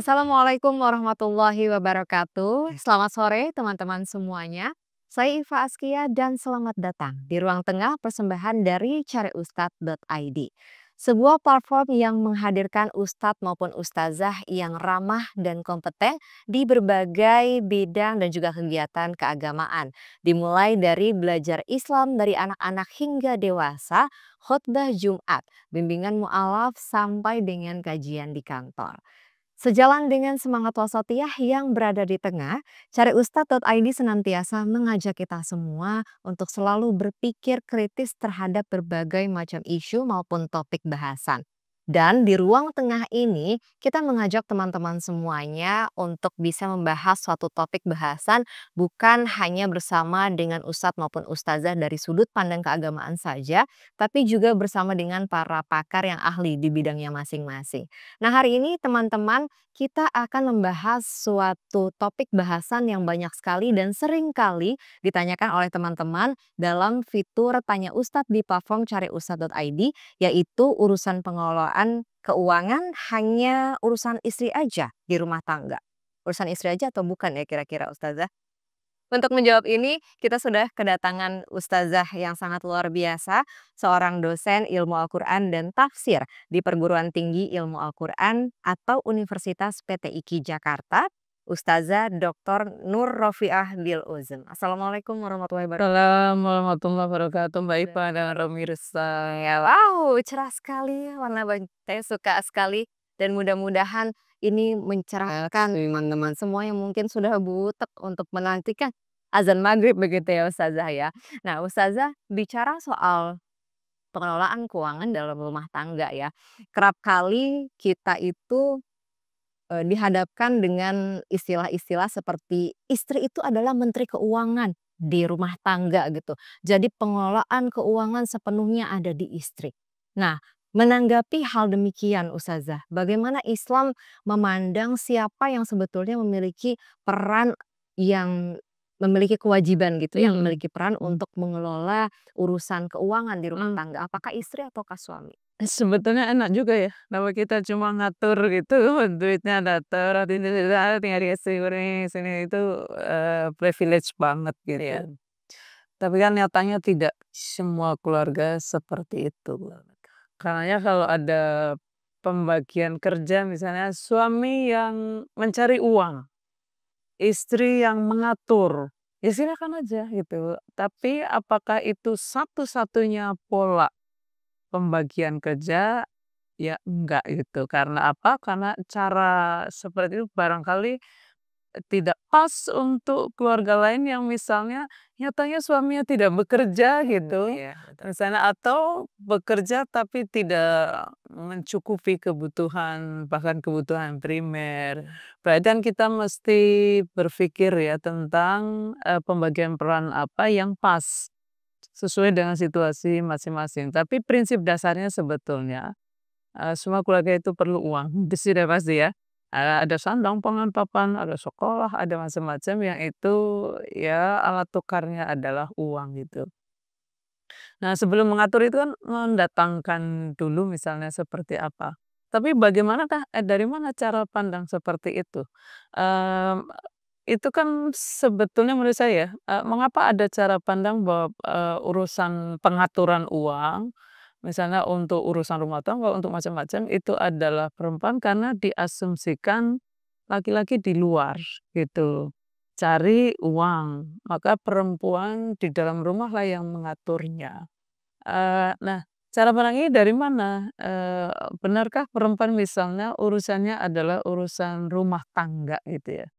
Assalamualaikum warahmatullahi wabarakatuh. Selamat sore teman-teman semuanya. Saya Iva Askia dan selamat datang di ruang tengah persembahan dari cariustad.id. Sebuah platform yang menghadirkan ustadz maupun ustazah yang ramah dan kompeten di berbagai bidang dan juga kegiatan keagamaan. Dimulai dari belajar Islam dari anak-anak hingga dewasa, khutbah Jumat, bimbingan mu'alaf sampai dengan kajian di kantor. Sejalan dengan semangat wasatiyah yang berada di tengah, cariustad.id senantiasa mengajak kita semua untuk selalu berpikir kritis terhadap berbagai macam isu maupun topik bahasan. Dan di ruang tengah ini, kita mengajak teman-teman semuanya untuk bisa membahas suatu topik bahasan bukan hanya bersama dengan ustadz maupun ustazah dari sudut pandang keagamaan saja, tapi juga bersama dengan para pakar yang ahli di bidangnya masing-masing. Nah, hari ini teman-teman, kita akan membahas suatu topik bahasan yang banyak sekali dan sering kali ditanyakan oleh teman-teman dalam fitur Tanya Ustadz di platform cariustad.id, yaitu urusan pengelolaan keuangan hanya urusan istri aja di rumah tangga. Urusan istri aja atau bukan ya kira-kira Ustazah? Untuk menjawab ini, kita sudah kedatangan ustazah yang sangat luar biasa, seorang dosen ilmu Al-Quran dan tafsir di Perguruan Tinggi Ilmu Al-Quran atau Universitas PTIQ Jakarta, Ustazah Dr. Nur Rofiah Bil Uzum. Assalamualaikum warahmatullahi wabarakatuh. Salam warahmatullahi wabarakatuh, Mbak Ipa dan pemirsa. Ya, wow, cerah sekali warna baju. Saya suka sekali dan mudah-mudahan ini mencerahkan teman-teman semua yang mungkin sudah butek untuk menantikan azan maghrib begitu ya Ustazah ya. Nah Ustazah bicara soal pengelolaan keuangan dalam rumah tangga ya. Kerap kali kita itu dihadapkan dengan istilah-istilah seperti istri itu adalah menteri keuangan di rumah tangga gitu. Jadi pengelolaan keuangan sepenuhnya ada di istri. Nah, menanggapi hal demikian Ustazah, bagaimana Islam memandang siapa yang sebetulnya memiliki peran yang memiliki kewajiban gitu ya, memiliki peran untuk mengelola urusan keuangan di rumah tangga, apakah istri ataukah suami? Sebetulnya enak juga ya, kalau kita cuma ngatur gitu, duitnya datar, tinggal dikasih ini sini itu privilege banget gitu. Iya. Tapi kan nyatanya tidak semua keluarga seperti itu. Karena kalau ada pembagian kerja misalnya suami yang mencari uang, istri yang mengatur, ya silakan aja gitu. Tapi apakah itu satu-satunya pola pembagian kerja? Ya enggak gitu. Karena apa? Karena cara seperti itu barangkali tidak pas untuk keluarga lain yang misalnya nyatanya suaminya tidak bekerja gitu. Iya, betul. Misalnya atau bekerja tapi tidak mencukupi kebutuhan, bahkan kebutuhan primer. Berarti kan kita mesti berpikir ya tentang pembagian peran apa yang pas sesuai dengan situasi masing-masing. Tapi prinsip dasarnya sebetulnya semua keluarga itu perlu uang, itu sudah pasti ya. Ada sandang, pangan, papan, ada sekolah, ada macam-macam yang itu ya alat tukarnya adalah uang gitu. Nah, sebelum mengatur itu kan mendatangkan dulu misalnya seperti apa. Tapi bagaimanakah dari mana cara pandang seperti itu? Mmm, itu kan sebetulnya menurut saya, mengapa ada cara pandang bahwa, urusan pengaturan uang, misalnya untuk urusan rumah tangga, untuk macam-macam, itu adalah perempuan karena diasumsikan laki-laki di luar, gitu. Cari uang, maka perempuan di dalam rumahlah yang mengaturnya. Nah, cara pandang ini dari mana? Benarkah perempuan misalnya urusannya adalah urusan rumah tangga gitu ya?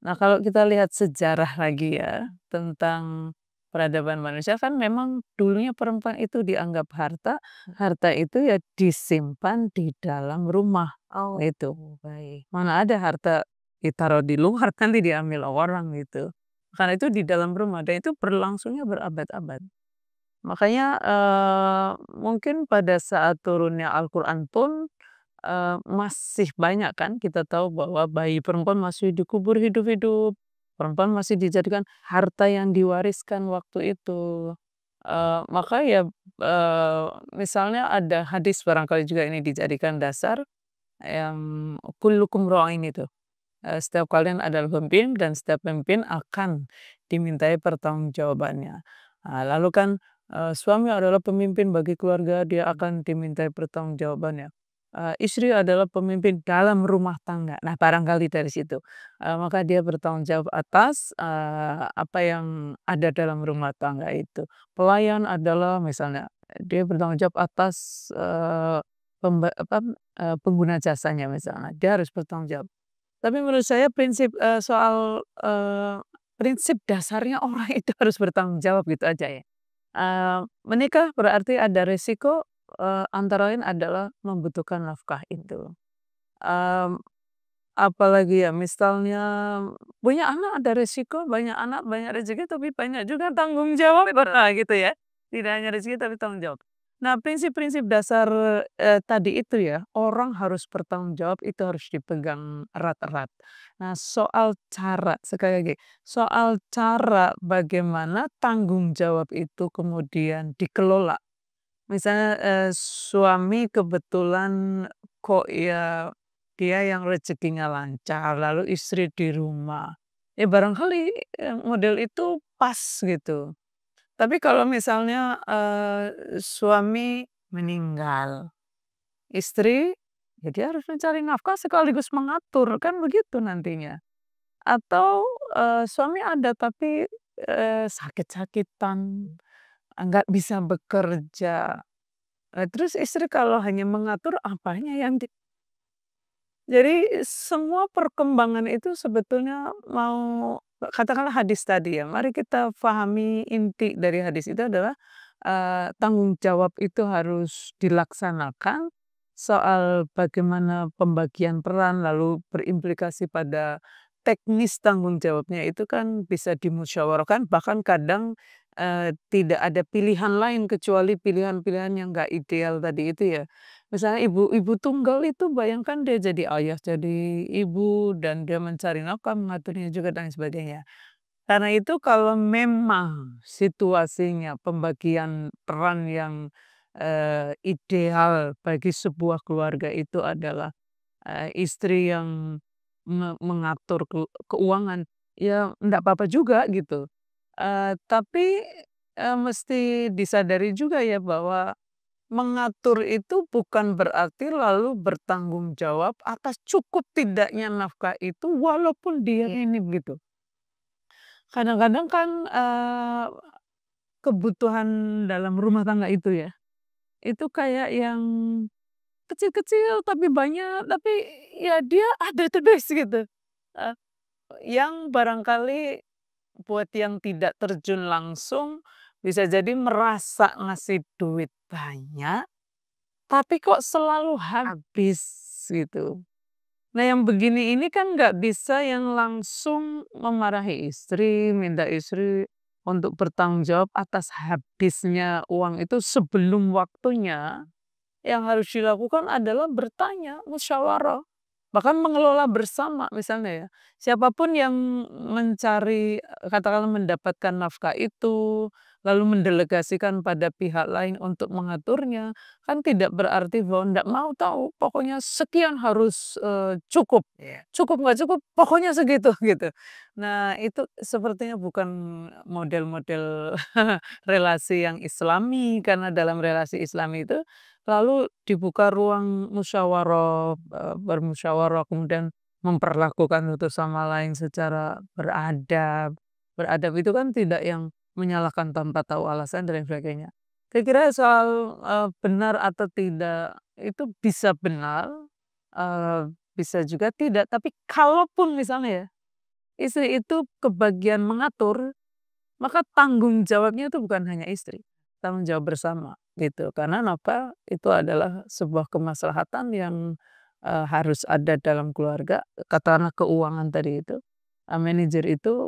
Nah, kalau kita lihat sejarah lagi ya, tentang peradaban manusia kan memang dulunya perempuan itu dianggap harta, harta itu ya disimpan di dalam rumah, Oh, gitu. baik. Mana ada harta ditaruh di luar nanti diambil orang gitu. Karena itu di dalam rumah dan itu berlangsungnya berabad-abad. Makanya, mungkin pada saat turunnya Al-Quran pun, masih banyak kan kita tahu bahwa bayi perempuan masih dikubur hidup-hidup, perempuan masih dijadikan harta yang diwariskan waktu itu. Maka ya, misalnya ada hadis barangkali juga ini dijadikan dasar, yang kullukum ra'in itu. Setiap kalian adalah pemimpin dan setiap pemimpin akan dimintai pertanggungjawabannya. Nah, lalu kan, suami adalah pemimpin bagi keluarga, dia akan dimintai pertanggungjawabannya. Istri adalah pemimpin dalam rumah tangga. Nah, barangkali dari situ, maka dia bertanggung jawab atas, apa yang ada dalam rumah tangga itu. Pelayan adalah misalnya, dia bertanggung jawab atas, pengguna jasanya misalnya, dia harus bertanggung jawab. Tapi menurut saya prinsip, prinsip dasarnya orang itu harus bertanggung jawab gitu aja ya. Menikah berarti ada resiko, antara lain adalah membutuhkan nafkah itu. Mmm, Apalagi ya misalnya punya anak ada resiko, banyak anak banyak rezeki, tapi banyak juga tanggung jawab, nah gitu ya. Tidak hanya rezeki tapi tanggung jawab. Nah, prinsip-prinsip dasar, tadi itu ya, orang harus bertanggung jawab itu harus dipegang erat-erat. Nah, soal cara, sekali lagi, soal cara bagaimana tanggung jawab itu kemudian dikelola. Misalnya, suami kebetulan kok ya dia yang rezekinya lancar, lalu istri di rumah. Ya barangkali, model itu pas gitu. Tapi kalau misalnya, suami meninggal, istri, ya dia harus mencari nafkah sekaligus mengatur, kan begitu nantinya. Atau, suami ada tapi, sakit-sakitan, nggak bisa bekerja. Terus istri kalau hanya mengatur apanya yang jadi semua perkembangan itu sebetulnya mau katakanlah hadis tadi ya, mari kita pahami inti dari hadis itu adalah, tanggung jawab itu harus dilaksanakan, soal bagaimana pembagian peran lalu berimplikasi pada teknis tanggung jawabnya itu kan bisa dimusyawarahkan, bahkan kadang, tidak ada pilihan lain kecuali pilihan-pilihan yang nggak ideal tadi itu ya. Misalnya ibu tunggal itu bayangkan dia jadi ayah, jadi ibu, dan dia mencari nafkah, mengaturnya juga dan sebagainya. Karena itu kalau memang situasinya pembagian peran yang, ideal bagi sebuah keluarga itu adalah, istri yang mengatur keuangan, ya ndak apa-apa juga gitu. Tapi, mesti disadari juga ya bahwa mengatur itu bukan berarti lalu bertanggung jawab atas cukup tidaknya nafkah itu walaupun dia Iya. minim gitu. Kadang-kadang kan, kebutuhan dalam rumah tangga itu ya, itu kayak yang kecil-kecil tapi banyak, tapi ya dia ada terus gitu. Eee, yang barangkali buat yang tidak terjun langsung bisa jadi merasa ngasih duit banyak tapi kok selalu habis gitu. Nah yang begini ini kan nggak bisa yang langsung memarahi istri, minta istri untuk bertanggung jawab atas habisnya uang itu sebelum waktunya. Yang harus dilakukan adalah bertanya, musyawarah, bahkan mengelola bersama misalnya ya. Siapapun yang mencari, katakanlah mendapatkan nafkah itu, lalu mendelegasikan pada pihak lain untuk mengaturnya, kan tidak berarti bahwa ndak mau tahu, pokoknya sekian harus, cukup. Iya. Cukup nggak cukup, pokoknya segitu gitu. Nah itu sepertinya bukan model-model relasi yang islami, karena dalam relasi islami itu lalu dibuka ruang musyawarah, bermusyawarah kemudian memperlakukan satu sama lain secara beradab. Beradab itu kan tidak yang menyalahkan tanpa tahu alasan dan lain sebagainya. Saya kira soal, benar atau tidak itu bisa benar, bisa juga tidak, tapi kalaupun misalnya ya, istri itu kebagian mengatur, maka tanggung jawabnya itu bukan hanya istri, tanggung jawab bersama gitu. Karena apa, itu adalah sebuah kemaslahatan yang, harus ada dalam keluarga, katakanlah keuangan tadi itu. Manajer itu,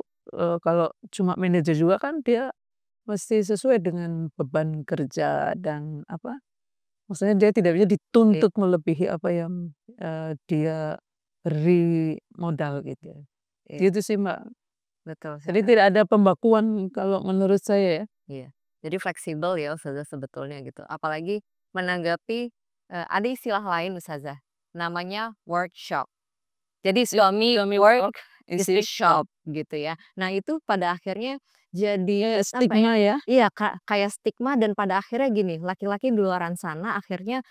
kalau cuma manajer juga kan dia mesti sesuai dengan beban kerja dan apa, maksudnya dia tidak bisa Iya. dituntut melebihi apa yang, dia beri modal gitu. Iya, Gitu sih, Mbak. betul sih, Jadi Kak. tidak ada pembakuan kalau menurut saya ya. Iya. Jadi fleksibel ya Ustazah sebetulnya gitu. Apalagi menanggapi, ada istilah lain Ustazah. namanya workshop. Jadi suami work, istri shop gitu ya. Nah itu pada akhirnya jadi apa ya, Stigma ya. iya kayak stigma dan pada akhirnya gini, laki-laki di luaran sana akhirnya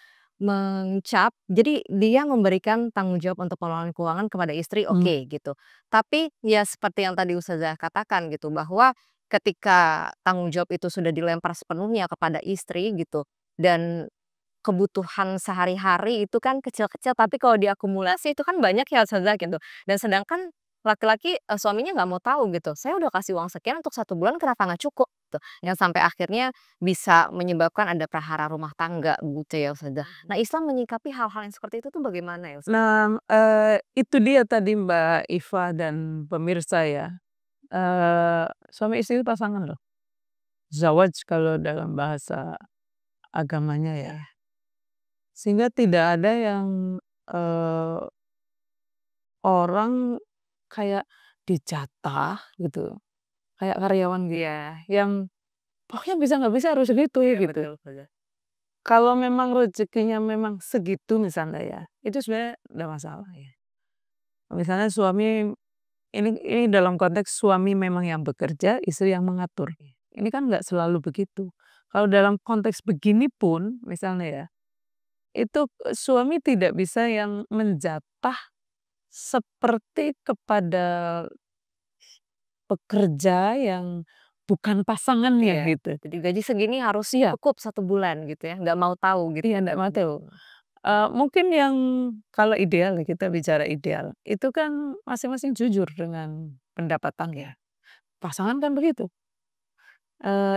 jadi dia memberikan tanggung jawab untuk pengelolaan keuangan kepada istri, Mmm. oke gitu. Tapi ya seperti yang tadi Ustazah katakan gitu, bahwa ketika tanggung jawab itu sudah dilempar sepenuhnya kepada istri gitu, dan kebutuhan sehari-hari itu kan kecil-kecil, tapi kalau diakumulasi itu kan banyak ya Ustazah gitu. Dan sedangkan laki-laki, suaminya nggak mau tahu gitu, "Saya udah kasih uang sekian untuk 1 bulan kenapa nggak cukup?" Gitu. Yang sampai akhirnya bisa menyebabkan ada prahara rumah tangga gitu ya Ustazah. Nah Islam menyikapi hal-hal yang seperti itu tuh bagaimana ya Ustazah? Nah, itu dia tadi Mbak Iva dan pemirsa ya, suami istri itu pasangan loh. Zawaj kalau dalam bahasa agamanya ya. Iya. Sehingga tidak ada yang, eee, orang kayak dijatah gitu, kayak karyawan gitu, Iya. yang pokoknya bisa nggak bisa harus segitu Iya gitu. betul Ustazah. Kalau memang rezekinya memang segitu misalnya ya, itu sebenarnya nggak masalah ya. Misalnya suami ini dalam konteks suami memang yang bekerja, istri yang mengatur. Ini kan nggak selalu begitu. Kalau dalam konteks begini pun misalnya ya, itu, suami tidak bisa yang menjatah seperti kepada pekerja yang bukan pasangannya Iya. gitu. Jadi gaji segini harus Iya, cukup 1 bulan gitu ya, nggak mau tahu gitu. iya ndak mau tahu. Mungkin yang kalau ideal ya, kita bicara ideal, itu kan masing-masing jujur dengan pendapatannya. Pasangan kan begitu,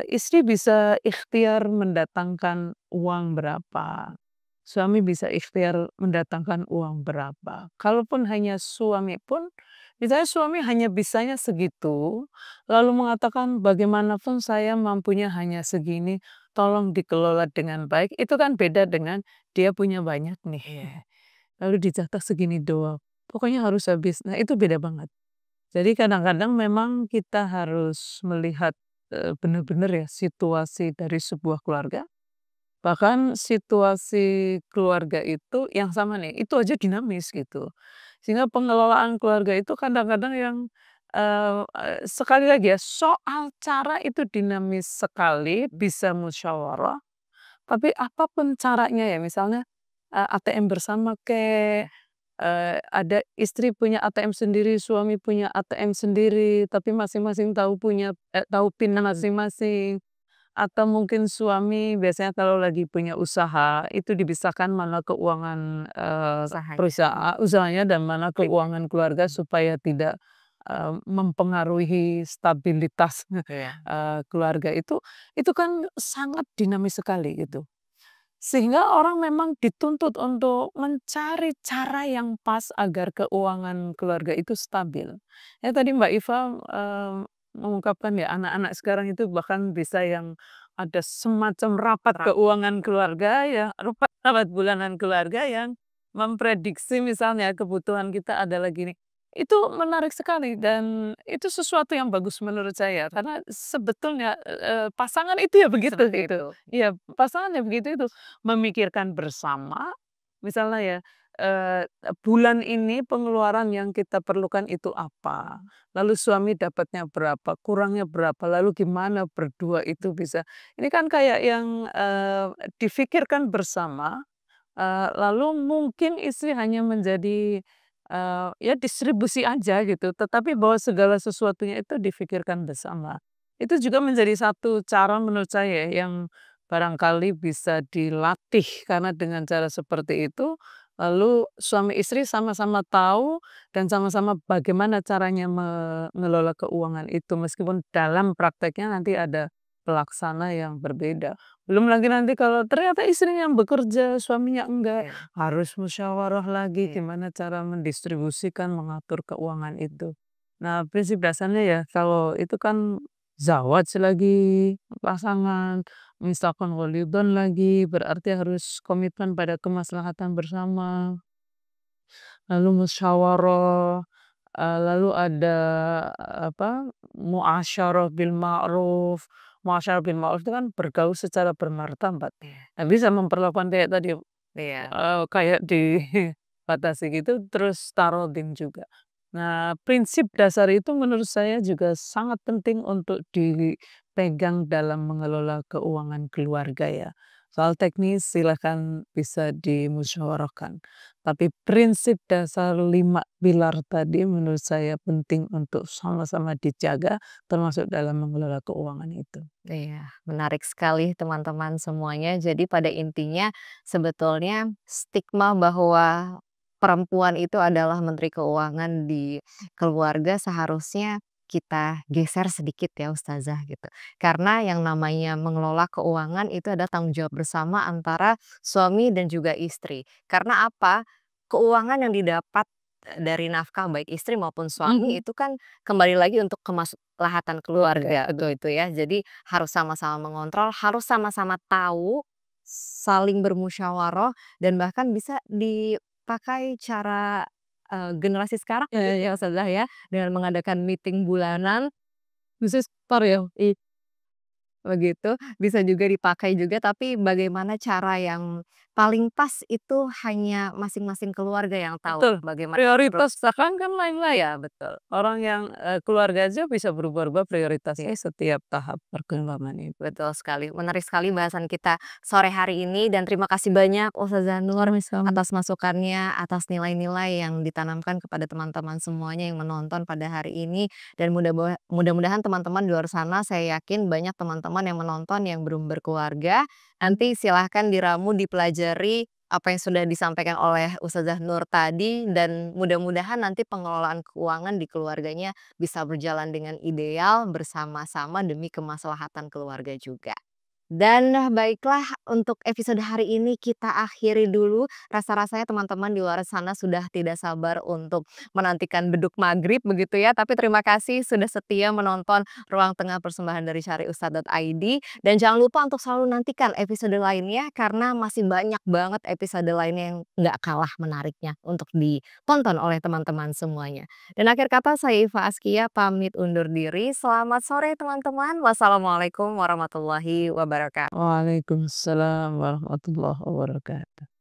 istri bisa ikhtiar mendatangkan uang berapa, suami bisa ikhtiar mendatangkan uang berapa. Kalaupun hanya suami pun, misalnya suami hanya bisanya segitu, lalu mengatakan, "Bagaimanapun saya mampunya hanya segini, tolong dikelola dengan baik." Itu kan beda dengan dia punya banyak nih, lalu dijatah segini doang, pokoknya harus habis. Nah, itu beda banget. Jadi kadang-kadang memang kita harus melihat, benar-benar ya situasi dari sebuah keluarga. Bahkan situasi keluarga itu yang sama nih, itu aja dinamis gitu. Sehingga pengelolaan keluarga itu kadang-kadang yang, sekali lagi ya, soal cara itu dinamis sekali, bisa musyawarah, tapi apapun caranya ya, misalnya, ATM bersama kek, ada istri punya ATM sendiri, suami punya ATM sendiri, tapi masing-masing tahu PIN masing-masing. Atau mungkin suami biasanya kalau lagi punya usaha, itu dipisahkan mana keuangan, Usahanya. usahanya dan mana keuangan keluarga supaya tidak, mempengaruhi stabilitas, Iya. keluarga itu kan sangat dinamis sekali gitu. Sehingga orang memang dituntut untuk mencari cara yang pas agar keuangan keluarga itu stabil. Ya tadi Mbak Iva, mengungkapkan ya anak-anak sekarang itu bahkan bisa yang ada semacam rapat keuangan keluarga ya, rapat bulanan keluarga yang memprediksi misalnya kebutuhan kita adalah gini. Itu menarik sekali dan itu sesuatu yang bagus menurut saya karena sebetulnya, pasangan itu ya begitu Seperti gitu. itu. Iya, pasangan ya begitu itu. Memikirkan bersama, misalnya ya, bulan ini pengeluaran yang kita perlukan itu apa, lalu suami dapatnya berapa, kurangnya berapa, lalu gimana berdua itu bisa ini kan kayak yang, difikirkan bersama, lalu mungkin istri hanya menjadi, ya distribusi aja gitu, tetapi bahwa segala sesuatunya itu difikirkan bersama. Itu juga menjadi satu cara menurut saya yang barangkali bisa dilatih karena dengan cara seperti itu, lalu suami istri sama-sama tahu dan sama-sama bagaimana caranya mengelola keuangan itu meskipun dalam prakteknya nanti ada pelaksana yang berbeda. Belum lagi nanti kalau ternyata istrinya yang bekerja, suaminya enggak, Iya. harus musyawarah lagi Iya. gimana cara mendistribusikan, mengatur keuangan itu. Nah, prinsip dasarnya ya kalau itu kan zawaj lagi, pasangan, misalkan walidzon lagi, berarti harus komitmen pada kemaslahatan bersama, lalu musyawarah, lalu ada apa, muasyarah bil ma'ruf itu kan bergaul secara bermartabat. Iya. Nggak bisa memperlakukan kayak tadi, Iya. kayak di batasi gitu, terus taruh din juga. Nah, prinsip dasar itu menurut saya juga sangat penting untuk dipegang dalam mengelola keuangan keluarga ya. Soal teknis silakan bisa dimusyawarahkan. Tapi prinsip dasar 5 pilar tadi menurut saya penting untuk sama-sama dijaga termasuk dalam mengelola keuangan itu. Iya, menarik sekali teman-teman semuanya. Jadi pada intinya sebetulnya stigma bahwa perempuan itu adalah menteri keuangan di keluarga seharusnya kita geser sedikit ya Ustazah gitu. Karena yang namanya mengelola keuangan itu ada tanggung jawab bersama antara suami dan juga istri. Karena apa? Keuangan yang didapat dari nafkah baik istri maupun suami Mhm. itu kan kembali lagi untuk kemaslahatan keluarga ya itu ya. Jadi harus sama-sama mengontrol, harus sama-sama tahu, saling bermusyawarah dan bahkan bisa dipakai cara, generasi sekarang ya Ustazah ya, dengan mengadakan meeting bulanan khusus begitu, bisa juga dipakai juga, tapi bagaimana cara yang paling pas itu hanya masing-masing keluarga yang tahu Betul, bagaimana prioritas sekarang kan lain-lain. iya betul. Orang yang, keluarga aja bisa berubah-ubah Iya. prioritasnya setiap tahap perkembangan itu. Betul sekali, menarik sekali bahasan kita sore hari ini dan terima kasih banyak Ustazah Nur Sama-sama. atas masukannya, atas nilai-nilai yang ditanamkan kepada teman-teman semuanya yang menonton pada hari ini dan mudah-mudahan teman-teman di luar sana saya yakin banyak teman-teman yang menonton yang belum berkeluarga, nanti silahkan diramu, dipelajari apa yang sudah disampaikan oleh Ustazah Nur tadi dan mudah-mudahan nanti pengelolaan keuangan di keluarganya bisa berjalan dengan ideal bersama-sama demi kemaslahatan keluarga juga. Dan baiklah untuk episode hari ini kita akhiri dulu. Rasa-rasanya teman-teman di luar sana sudah tidak sabar untuk menantikan beduk maghrib begitu ya. Tapi terima kasih sudah setia menonton Ruang Tengah persembahan dari syariustad.id. Dan jangan lupa untuk selalu nantikan episode lainnya karena masih banyak banget episode lainnya yang nggak kalah menariknya untuk ditonton oleh teman-teman semuanya. Dan akhir kata saya Iva Askia pamit undur diri. Selamat sore teman-teman. Wassalamualaikum warahmatullahi wabarakatuh. Waalaikumsalam warahmatullahi wabarakatuh.